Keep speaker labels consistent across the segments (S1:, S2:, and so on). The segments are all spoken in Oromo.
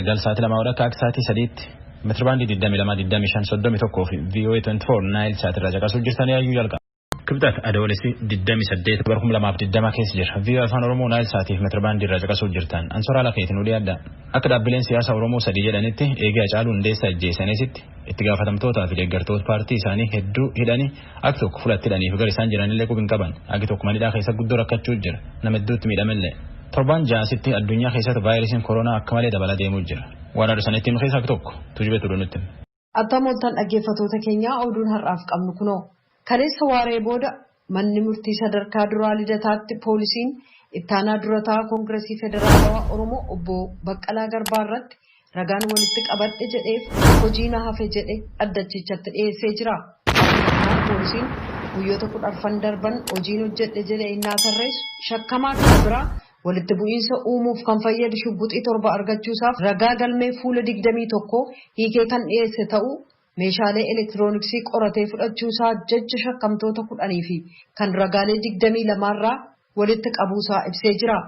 S1: galgal sa'aatii 2 akka sa'aatii 3tti meetirbaandii 22 fi VOA 24 Nile Chat irraa caqasuu jirtanii ayyuu jalqaba. Kibxat adoolessi 28 2020 keessa jira. VOA Afaan Oromoo Nile Chat fi meetirbaandii irraa caqasuu jirtan. Ansoora lakeetiin ulii adda. Akka dhaabbileen siyaasa Oromoo sadii jedhanitti eegee Hacaaluu Hundeessaa ajjeesanitti itti gaafatamtootaa fi deeggartoota paartii isaanii hedduu hidhanii akka tokko fulatti hidhanii fi gara isaan jiranillee qubiin qaban. Akka tokko manidhaa keessa guddoo rakkachuu jira. Nama hedduutti miidhamellee. Torban jaasitti addunyaa keessatti vaayirasiin koronaa akka malee dabalaa deemuu jira. Waan adeemsanitti nu keessaa tokko tujubeetu dhunutti.
S2: Attamooltaan dhaggeeffattoota keenyaa oduun har'aaf qabnu kunoo. Kaleessa waaree booda manni murtii sadarkaa duraa lidataatti poolisiin ittaanaa durataa koongireesii federaalawaa Oromoo obbo Baqqalaa Garbaa irratti ragaan walitti qabadhe jedheef hojii na hafe jedhe addachichatti dhiyeessee jira. Poolisiin guyyoota 10 darban hojiin hojjedhe jedhe innaa tarreessu shakkamaa kan biraa walitti bu'iinsa uumuuf kan fayyadu shubbuxii 7 argachuusaaf ragaa galmee fuula 21 hiikee kan dhiyeesse ta'uu meeshaalee elektirooniksii qoratee fudhachuusaa jecha shakkamtoota 10 fi kan ragaalee 22 irraa walitti qabuusaa ibsee jira.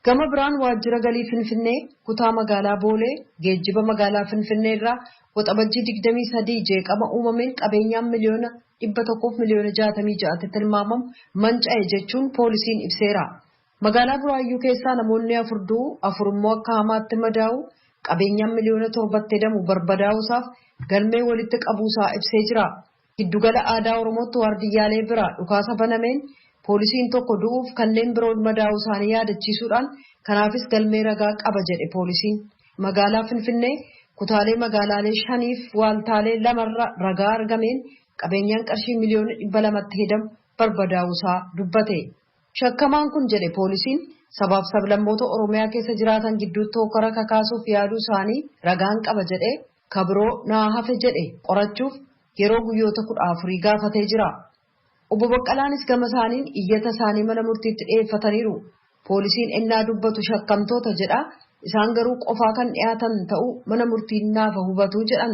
S2: Gama biraan waajjira galii Finfinnee kutaa magaalaa Boolee geejjiba magaalaa Finfinnee irraa waxabajjii 23 jeeqama uumameen qabeenyaan miliyoona 166 tilmaamamu manca'e jechuun poolisiin ibseera. Magaalaa Buraayyuu keessaa namoonni 4 immoo akka hamaatti madaa'u qabeenyaan miliyoona 7 jedhamu barbadaa'uusaaf galmee walitti qabuusaa ibsee jira. Giddugala aadaa Oromootti waardiyyaalee bira dhukaasa banameen poolisiin tokko du'uuf kanneen biroon madaa'uu isaanii yaadachiisuudhaan kanaafis galmee ragaa qaba jedhe poolisiin. Magaalaa Finfinnee kutaalee magaalaalee 5 fi waaltaalee 2 irra ragaa argameen qabeenyaan qarshii miliyoona 200 jedhamu barbadaa'uusaa dubbate. Shakkamaan kun jedhe poolisiin sabaaf sablammoota Oromiyaa keessa jiraatan gidduutti hokkara kakaasuuf yaaduu isaanii ragaan qaba jedhe kabiroo naa hafe jedhe qorachuuf yeroo guyyoota 14 gaafatee jira. Obbo Baqqalaanis gama isaaniin iyyata isaanii mana murtiitti dhiyeeffataniiru. Poolisiin ennaa dubbatu shakkamtoota jedha isaan garuu qofaa kan dhiyaatan ta'uu mana murtiin naafa hubatu jedhan.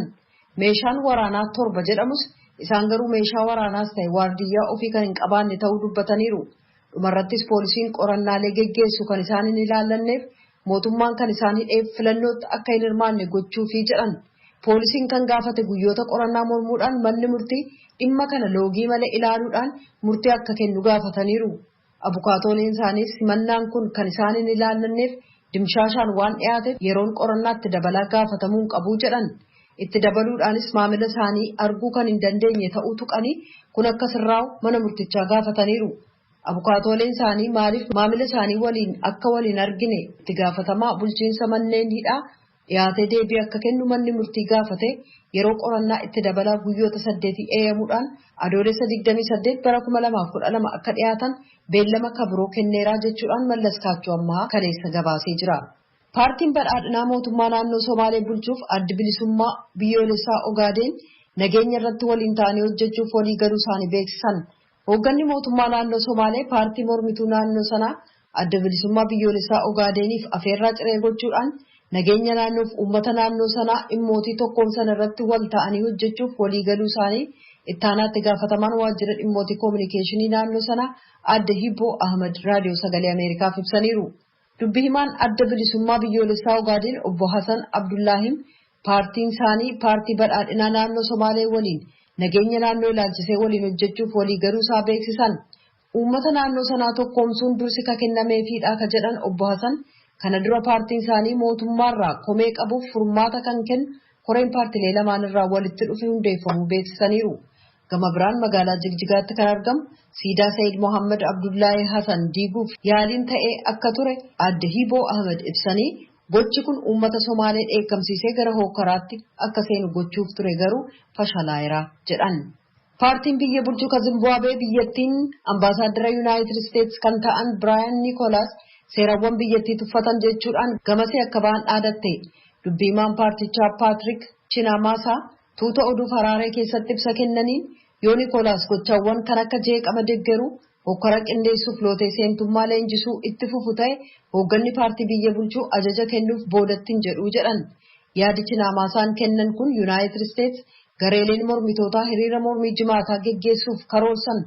S2: Meeshaan waraanaa 7 jedhamus isaan garuu meeshaa waraanaas ta'e waardiyyaa ofii kan hin qabaanne ta'uu dubbataniiru. Dhumarrattis poolisiin qorannaalee geggeessu kan isaan hin ilaallanneef mootummaan kan isaan hidheef filannootti akka hin hirmaanne gochuufi jedhan. Poolisiin kan gaafate guyyoota qorannaa mormuudhaan manni murtii dhimma kana loogii malee ilaaluudhaan murtii akka kennu gaafataniiru. Abukaatooleen isaaniis himannaan kun kan isaan hin ilaallanneef dimshaashaan waan dhiyaateef yeroon qorannaatti dabalaa gaafatamuu hin qabu jedhan. Itti dabaluudhaanis maamila isaanii arguu kan hin dandeenye ta'uu tuqanii kun akka sirraa'u mana murtichaa gaafataniiru. Abukaatooleen isaanii maaliif maamila isaanii waliin akka waliin argine itti gaafatamaa bulchiinsa manneen hidhaa dhiyaatee deebii akka kennu manni murtii gaafate yeroo qorannaa itti dabalaa guyyoota 8 eeyyamuudhaan adoolessa 28 bara 2012 akka dhiyaatan beellama kabiroo kenneeraa jechuudhaan Mallas Kaachoo ammaa kaleessa gabaasee jira. Paartiin badhaadhinaa mootummaa naannoo Somaalee bulchuuf addi bilisummaa biyyoolessaa Ogaadeen nageenya irratti waliin ta'anii hojjechuuf walii galuu isaanii beeksisan. Hoogganni mootummaa naannoo Somaalee paartii mormituu naannoo sanaa adda bilisummaa biyyoolessaa Ogaadeeniif afeerraa ciree gochuudhaan nageenya naannoof uummata naannoo sanaa dhimmootii tokkoomsan irratti wal ta'anii hojjechuuf walii galuu isaanii ittaanaatti gaafatamaan waajjira dhimmootii koominikeeshinii naannoo sanaa adda Hibboo Ahmad raadiyoo sagalee Ameerikaaf ibsaniiru. Dubbi himaan adda bilisummaa biyyoolessaa Ogaadeen obbo Hasan Abdullaahim paartiin isaanii paartii badhaadhinaa naannoo Somaalee waliin nageenya naannoo ilaalchisee waliin hojjechuuf walii galuu isaa beeksisan. Uummata naannoo sanaa tokkoomsuun dursi ka kennameefiidha ka jedhan obbo Hasan kana dura paartiin isaanii mootummaarraa komee qabuuf furmaata kan kennu koreen paartilee lamaan irraa walitti dhufe hundeeffamuu beeksisaniiru. Gama biraan magaalaa Jigjigaatti kan argamu siidaa Sayyid Mohaammed Abdullaahi Hasan diiguuf yaaliin ta'ee akka ture adda Hibboo Ahmed ibsanii gochi kun uummata Somaalee dheekkamsiisee gara hokkaraatti akka seenu gochuuf ture garuu fashalaa'eera jedhan. Paartiin biyya bulchuu kan Zimbabwee biyyattiin ambaasaaddara Yuunaayitid Isteetsi kan ta'an Biraayan Niikoolaas seerawwan biyyattii tuffatan jechuudhaan gamasee akka ba'an dhaadatte. Dubbiimaan paartichaa Paatrik Chinamaasaa tuuta oduuf Haraaree keessatti ibsa kennaniin yoo Niikoolaas gochaawwan kan akka jeeqama deeggaruu hokkara qindeessuuf lootee seentummaa leenjisuu itti fufu ta'e hoogganni paartii biyya bulchuu ajaja kennuuf boodattiin jedhuu jedhan. Yaadi Chinamaasaan kennan kun Yuunaayitid Isteetsi gareeleen mormitootaa hiriira mormii jimaataa geggeessuuf karoorsan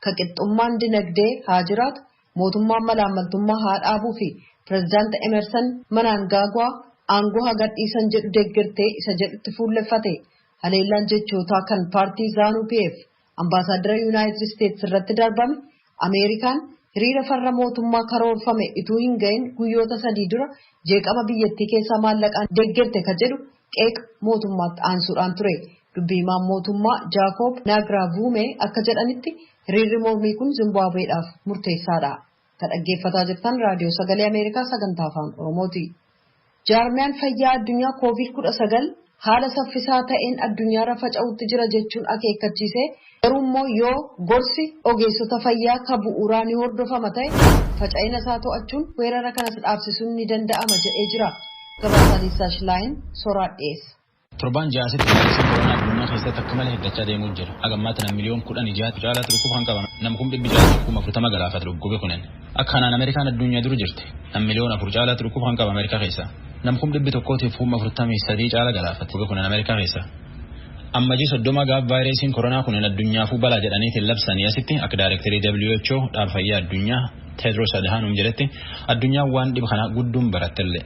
S2: ka qixxummaan dinagdee haa jiraatu mootummaan malaamaltummaa haa dhaabuu fi pirezidaanti Emerson Mnangagwa aangoo hagadhiisan jedhu deeggartee isa jedhutti fuulleffate. Haleellaan jechootaa kan paartii ZANU-PF ambaasaadara Yuunaayitid Isteetsi irratti darbame Ameerikaan hiriira farra mootummaa karoorfame ituu hin gahin guyyoota 3 dura jeeqama biyyattii keessaa maallaqaan deeggarte ka jedhu qeeqa mootummaatti aansuudhaan ture. Dubbii himaan mootummaa Jaakob Naagiraavuumee akka jedhanitti hiriirri mormii kun Zimbaabuweedhaaf murteessaadha. Kan dhaggeeffataa jirtan raadiyoo sagalee Ameerikaa sagantaa afaan Oromooti. Jaarmiyaan fayyaa addunyaa COVID-19 haala saffisaa ta'een addunyaarra faca'utti jira jechuun akeekkachiise. Garuu immoo yoo gorsi ogeessota fayyaa ka bu'uuraa ni hordofama ta'e faca'ina isaa to'achuun weerara kanas dhaabsisuun ni danda'ama jedhee jira. Gabaasa Liisaa Shilaayin soraa dhiyeessa.
S1: Torban jaasitti vaayirasiin koronaa addunyaa keessatti akka malee heddachaa deemuu jira. Hagammaatti nam miliyoon 16 caalaa dhukkub kan qaban nam 1,640 galaafatu dhukkube kunin. Akka kanaan Ameerikaan addunyaa dura jirti. Nam miliyoon 4 caalaa dhukkub kan qaba Ameerikaa keessa. Nam 1,143 caalaa galaafatu dhukkube kunin Ameerikaa keessa. Ammajii 30 gaaf vaayirasiin koronaa kunin addunyaafuu balaa jedhaniitiin labsanii asitti akka daayirektarii WHO dhaaba fayyaa addunyaa Tedros Adhanom jedhetti addunyaan waan dhiba kana gudduun barattellee.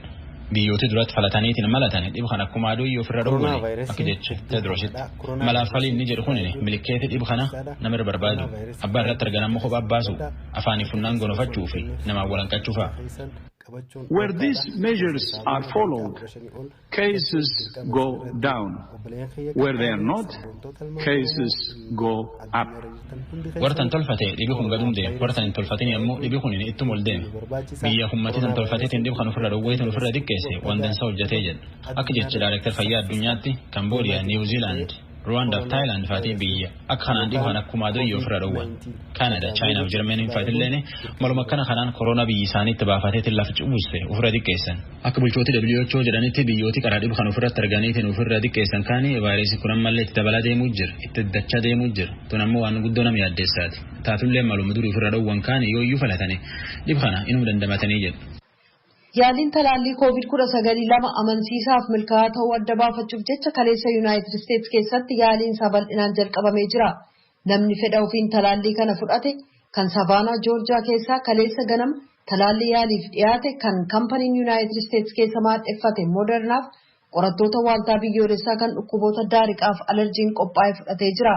S1: Biyyooti duratti falataniitiin malatanii dhiba kana akkuma aduu yoo ofirra dhowwanii akka jecha Tedrositti malaaf falii inni jedhu kunin milikeeti dhiba kana namarra barbaadu abbaa irratti arganammoo kophaa baasu afaanii funnaan gonofachuu fi namaan walanqachuu fa'a.
S3: Where these measures are followed, cases go down. Where they are not, cases go up.
S1: Wartan tolfatee dhibi kun gadum deema. Wartan hin tolfatin ammoo dhibi kun ittuma ol deema. Biyya hummatii tan tolfateetiin dhibi kan ofirra dhowweetiin ofirra xiqqeesse wandansa hojjetee jedha. Akka jecha daayirektar fayyaa addunyaatti Cambodia, New Zealand, Rwanda fi Thailand faatii biyya akka kanaan dhibu kan akkuma aduu yoo ofirra dhowwan. Canada, China fi Germany faatilleen maluma akkana kanaan koronaa biyyi isaaniitti baafateetiin lafa cubuusse ofirra xiqqeessan. Akka bulchooti WHO jedhanitti biyyooti karaa dhibu kan ofirratti arganiitiin ofirra xiqqeessan kaanii vaayirasii kun ammallee itti dabalaa deemuu jira, itti dachaa deemuu jira. Tun ammoo waan guddoo nama yaaddeessaati. Taatullee maluma durii ofirra dhowwan kaanii yoo iyyuu falatanii dhibu kana inuu dandamatanii jedhu.
S2: Yaaliin talaallii COVID-19 lama amansiisaaf milkaa'aa ta'uu adda baafachuuf jecha kaleessa Yuunaayitid Isteetsi keessatti yaaliin isaa bal'inaan jalqabamee jira. Namni fedha ofiin talaallii kana fudhate kan Savaanaa Joorjiyaa keessaa kaleessa ganama talaallii yaaliif dhiyaate kan kampaniin Yuunaayitid Isteetsi keessa maadheffate Modernaaf qorattoota waaltaa biyyoolessaa kan dhukkuboota daariqaaf alerjiin qophaa'e fudhatee jira.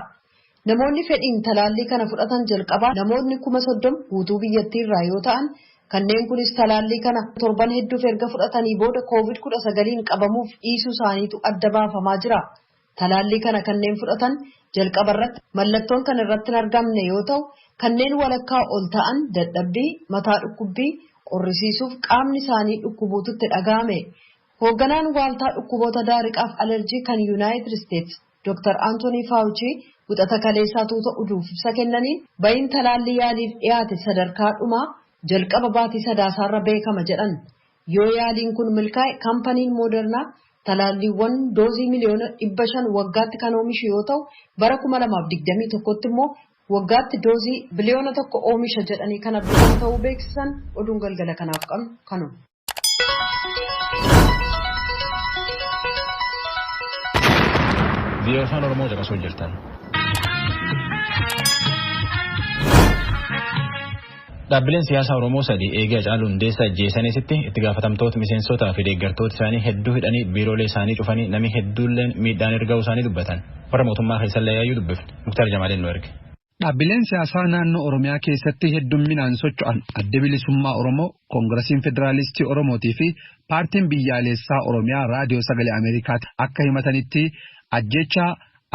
S2: Namoonni fedhiin talaallii kana fudhatan jalqabaa namoonni 30,000 guutuu biyyattiirraa yoo ta'an kanneen kunis talaallii kana torban hedduuf erga fudhatanii booda COVID-19 qabamuuf dhiisuu isaaniitu adda baafamaa jira. Talaallii kana kanneen fudhatan jalqabarratti mallattoon kan irratti hin argamne yoo ta'u kanneen walakkaa ol ta'an dadhabbii, mataa dhukkubbii, qorrisiisuuf qaamni isaanii dhukkubuututti dhaga'ame. Hoogganaan waaltaa dhukkuboota daariqaaf alerjii kan Yuunaayitid Isteetsi Dr. Anthony Fauci wixata kaleessaa tuuta oduuf ibsa kennaniin bayin talaallii yaaliif dhiyaate sadarkaa dhumaa jalqaba baatii sadaasaarra beekama jedhan. Yoo yaaliin kun milkaa'e kampaniin Modernaa talaalliiwwan doozii miliyoona 500 waggaatti kan oomishu yoo ta'u bara 2021tti immoo waggaatti doozii biliyoona 1 oomisha jedhanii kan abdatan ta'uu beeksisan oduun galgala kanaaf qabnu kanuma.
S1: VOA Afaan Oromoo caqasuu jirtan. Dhaabbileen siyaasaa Oromoo sadii eegee Hacaaluu Hundeessaa ajjeesanitti itti gaafatamtoota miseensotaa fi deeggartoota isaanii hedduu hidhanii biiroolee isaanii cufanii namni hedduulleen miidhaan erga isaanii dubbatan. Warra mootummaa keessallee yaayyuu dubbifne. Muktaar Jamaaleen nu erge.
S4: Dhaabbileen siyaasaa naannoo Oromiyaa keessatti heddumminaan socho'an Adda Bilisummaa Oromoo, Koongirasiin Federaalistii Oromootii fi Paartiin Biyyaalessaa Oromiyaa Raadiyoo Sagalee Ameerikaatti akka himatanitti ajjeechaa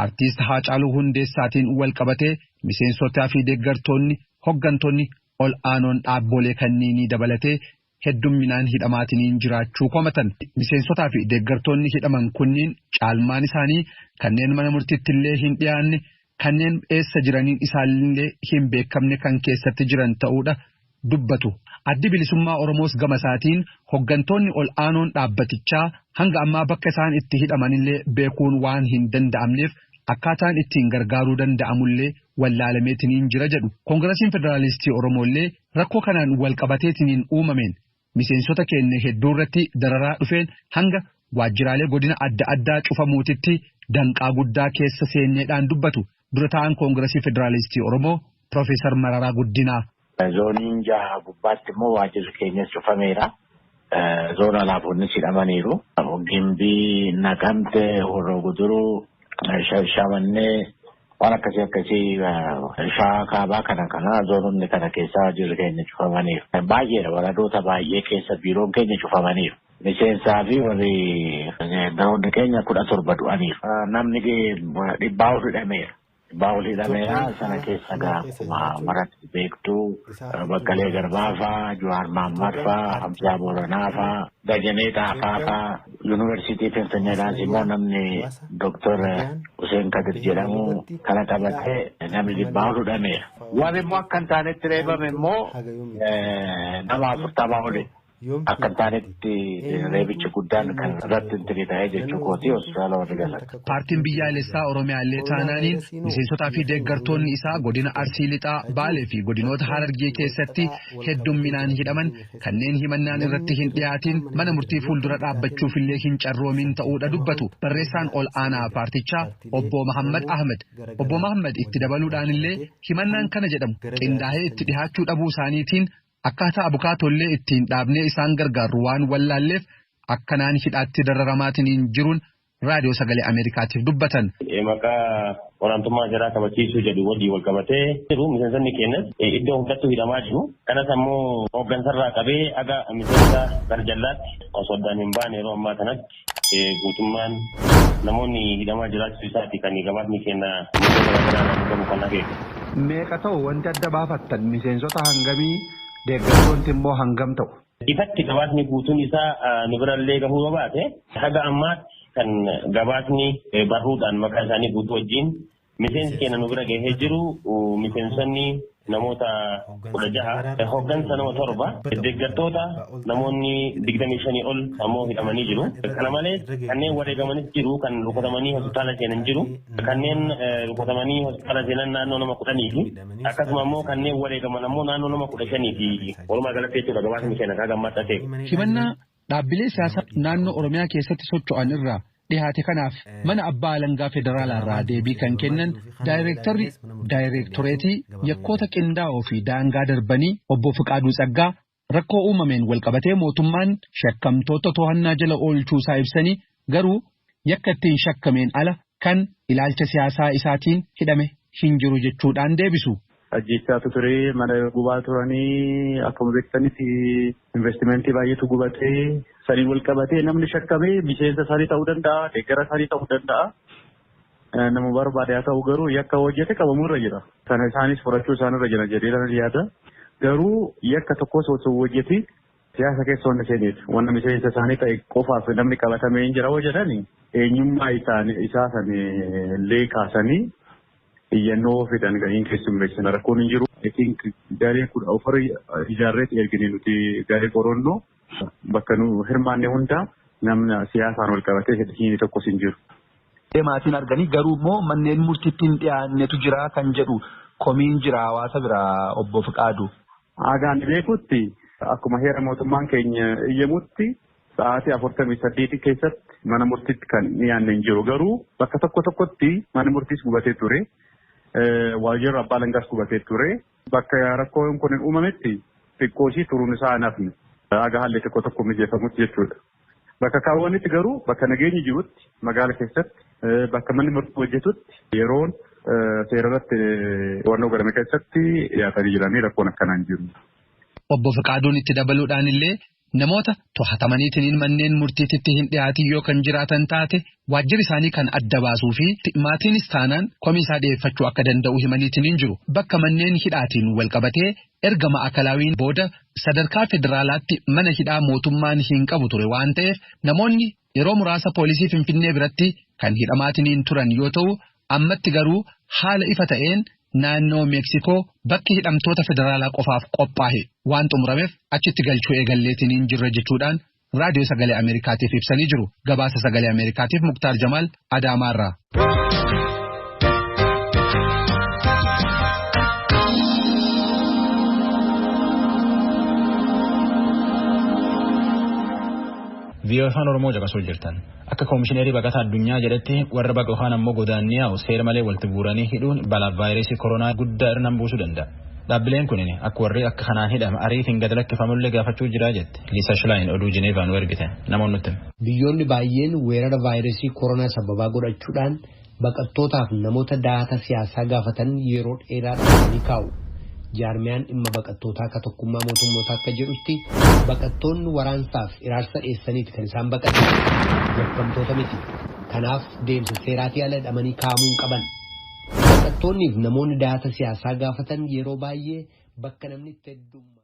S4: artiist Hacaaluu Hundeessaatiin wal qabatee miseensotaa fi deeggartoonni hoggantoonni ol aanoon dhaabbolee kanniinii dabalatee heddumminaan hidhamaatiin jiraachuu komatan. Miseensotaa fi deeggartoonni hidhaman kunniin caalmaan isaanii kanneen mana murtiitti illee hin dhiyaanne kanneen eessa jiraniin isaallee hin beekamne kan keessatti jiran ta'uudha dubbatu. Addi Bilisummaa Oromoos gama isaatiin hoggantoonni ol aanoon dhaabbatichaa hanga ammaa bakka isaan itti hidhamanillee beekuun waan hin danda'amneef akkaataan ittiin gargaaruu danda'amullee wallaalameetiniin jira jedhu. Koongirasiin Federaalistii Oromoollee rakkoo kanaan wal qabateetiniin uumameen miseensota keenya hedduu irratti dararaa dhufeen hanga waajjiraalee godina adda addaa cufamuutitti danqaa guddaa keessa seenneedhaan dubbatu. Dura ta'an Koongirasii Federaalistii Oromoo Profeesar Mararaa Guddinaa.
S5: Zooniin jaha gubbaatti immoo waajjirri keenyas cufameera. zoona laafonni sidhamaniiru. Gimbii Naqamte Horroo Guduruu Shamannee waan akkasii Shawaa Kaabaa kana zoononni kana keessaa jirri keenya cufamaniiru. Baay'eedha waradoota baay'ee keessa biiroon keenya cufamaniiru. Miseensaa fi warri daroonni keenya 17 du'aniiru. Namni 100 hidhameera. Baawul hidhameera sana keessa gaafuma maratti beektuu Baqqalee Garbaafaa, Jawaar Maammadfaa, Hamzaa Booranaafaa, Dajanee Xaafaafaa, Yuunivarsiitii Finfinneedhaas immoo namni Dooktor Huseen Kadir jedhamu kana qabatee namni 100 hidhameera. Waan immoo akka hin taanetti reebame immoo nama 40 oli. Akka taanetti reebichi guddaan kan irratti intirii ta'ee jechuu kooti hospitaala warri galan.
S4: Paartiin biyyaalessaa Oromiyaa illee taanaaniin miseensotaa fi deeggartoonni isaa godina Arsii Lixaa, Baalee fi godinoota Harargee keessatti heddumminaan hidhaman kanneen himannaan irratti hin dhiyaatin mana murtii fuuldura dhaabbachuuf illee hin carroomin ta'uudha dubbatu. Barreessaan ol aanaa paartichaa obbo Muhammad Ahmed. Obbo Muhammad itti dabaluudhaan illee himannaan kana jedhamu qindaa'ee itti dhihachuu dhabuu isaaniitiin akkaataa abukaatollee ittiin dhaabnee isaan gargaaru waan wallaalleef akkanaan hidhaatti dararamaa jiruun raadiyoo sagalee Ameerikaatiif dubbatan.
S6: Maqaa olaantummaa jaraa kabachiisuu jedhu wajjin wal qabatee jiru miseensonni keenyas iddoo hundattuu hidhamaa jiru. Kanas ammoo hooggansarraa qabee aga miseensa garjallaatti osoo addaan hin baane yeroo ammaa kanatti guutummaan namoonni hidhamaa jiraachuu isaati kan gabaasni keenya kan akeeku.
S4: Meeqa ta'u wanti adda baafattan miseensota hangamii deeggartoonni immoo hangam ta'u?
S6: Ifatti gabaasni guutuun isaa nu birallee gahuu baate haga ammaatti kan gabaasni barruudhaan maqaa isaanii guutuu wajjin miseensi keenya nu bira gahee jiru miseensonni namoota 16 hooggansa nama 7 deeggartoota namoonni 25 ol ammoo hidhamanii jiru. Kana malees kanneen wareegamanis jiru kan rukutamanii hospitaala seenan jiru kanneen rukutamanii hospitaala seenan naannoo nama 10 fi akkasuma ammoo kanneen wareegaman ammoo naannoo nama 15 fi walumaa galatti jechuudha gabaasni keenya kan gammataa ta'e.
S4: Himannaa dhaabbilee siyaasaa naannoo Oromiyaa keessatti socho'an irraa dhihaate kanaaf mana abbaa alangaa federaalaa irraa deebii kan kennan daayirektoreetii yakkoota qindaa'oo fi daangaa darbanii obbo Fiqaaduu Tsaggaa rakkoo uumameen walqabatee mootummaan shakkamtoota to'annaa jala oolchuusaa ibsanii garuu yakka ittiin shakkameen ala kan ilaalcha siyaasaa isaatiin hidhame hin jiru jechuudhaan deebisu.
S7: Ajjeechaatu ture mana gubaa turanii akkuma beektanitti investimentii baay'eetu gubatee saniin wal qabatee namni shakkamee miseensa isaanii ta'uu danda'a deeggara isaanii ta'uu danda'a. Nama barbaade haa ta'u garuu yakka hojjete qabamuu irra jira. Sana isaanis furachuu isaanirra jira jedhee yaada. Garuu yakka tokkos osoo hojjete siyaasa keessa wanna seeneef wanna miseensa isaanii ta'e qofaaf namni qabatamee hin jira jedhanii eenyummaa isaa illee kaasanii iyyannoo fidan gahiin keessummeessan rakkoon hin jiru. Gareen kun ofirra ijaarreetti ergine nuti garee qorannoo bakka nu hirmaanne hunda namna siyaasaan wal qabatee hidhiin tokkos hin jiru.
S4: Maatiin arganii garuu immoo manneen murtiitti hin dhiyaannetu jira kan jedhu komiin jira hawaasa biraa obbo Fiqaadu.
S7: Agaan beekutti akkuma heera mootummaan keenya iyyamutti sa'aatii 48 keessatti mana murtiitti kan dhiyaanne hin jiru. Garuu bakka tokkotti mana murtiis gubatee ture. Waajjirri abbaa alangaas gubatee ture. Bakka rakkoon kun uumametti xiqqooshii turuun isaa nafni. Aga haalli tokko mijeeffamutti jechuudha. Bakka kaawwanitti garuu bakka nageenyi jirutti magaala keessatti bakka manni murtii hojjetutti yeroon seerarratti wannoo galame keessatti dhiyaatanii jiranii rakkoon akkanaan jiru.
S4: Obbo Fiqaaduun itti dabaluudhaan illee namoota to'atamaniitiin manneen murtiitti hin dhiyaatin yoo kan jiraatan taate waajjirri isaanii kan adda baasuu fi maatiinis taanaan komii isaa dhiyeeffachuu akka danda'u himaniitiin hin jiru. Bakka manneen hidhaatiin wal qabatee erga ma'akalaawiin booda sadarkaa federaalaatti mana hidhaa mootummaan hin qabu ture waan ta'eef namoonni yeroo muraasa poolisii Finfinnee biratti kan hidhamaatiin turan yoo ta'u ammatti garuu haala ifa ta'een naannoo Meeksikoo bakki hidhamtoota federaalaa qofaaf qophaa'e waan xumurameef achitti galchuu eegalleetiin jirra jechuudhaan raadiyoo sagalee Ameerikaatiif ibsanii jiru. Gabaasa sagalee Ameerikaatiif Muktaar Jamaal Adaamaarraa.
S1: VOA Afaan Oromoo caqasuu jirtan. Akka koomishineerii baqataa addunyaa jedhetti warra baqatan ammoo godaannii seera malee walitti buuranii hidhuun balaa vaayirasii koronaa guddaa irraan buusuu danda'a. Dhaabbileen kunin akka warri akka kanaan hidhama ariitiin gad lakkifamullee gaafachuu jira jette. Liisa Shilaayin oduu Jineevaan ergite namoonni nutti.
S8: Biyyoonni baay'een weerara vaayirasii koronaa sababaa godhachuudhaan baqattootaaf namoota dahata siyaasaa gaafatan yeroo dheeraadhaaf ni kaa'u. Jaarmiyaan dhimma baqattootaa akka tokkummaa mootummootaa akka jedhutti baqattoonni waraansaaf iraarsa dheessaniiti kan isaan baqatan yakkamtoota miti. Kanaaf deemsa seeraatii ala hidhamanii kaa'amuu hin qaban. Baqattoonniif namoonni dahata siyaasaa gaafatan yeroo baay'ee bakka namni itti heddummaa.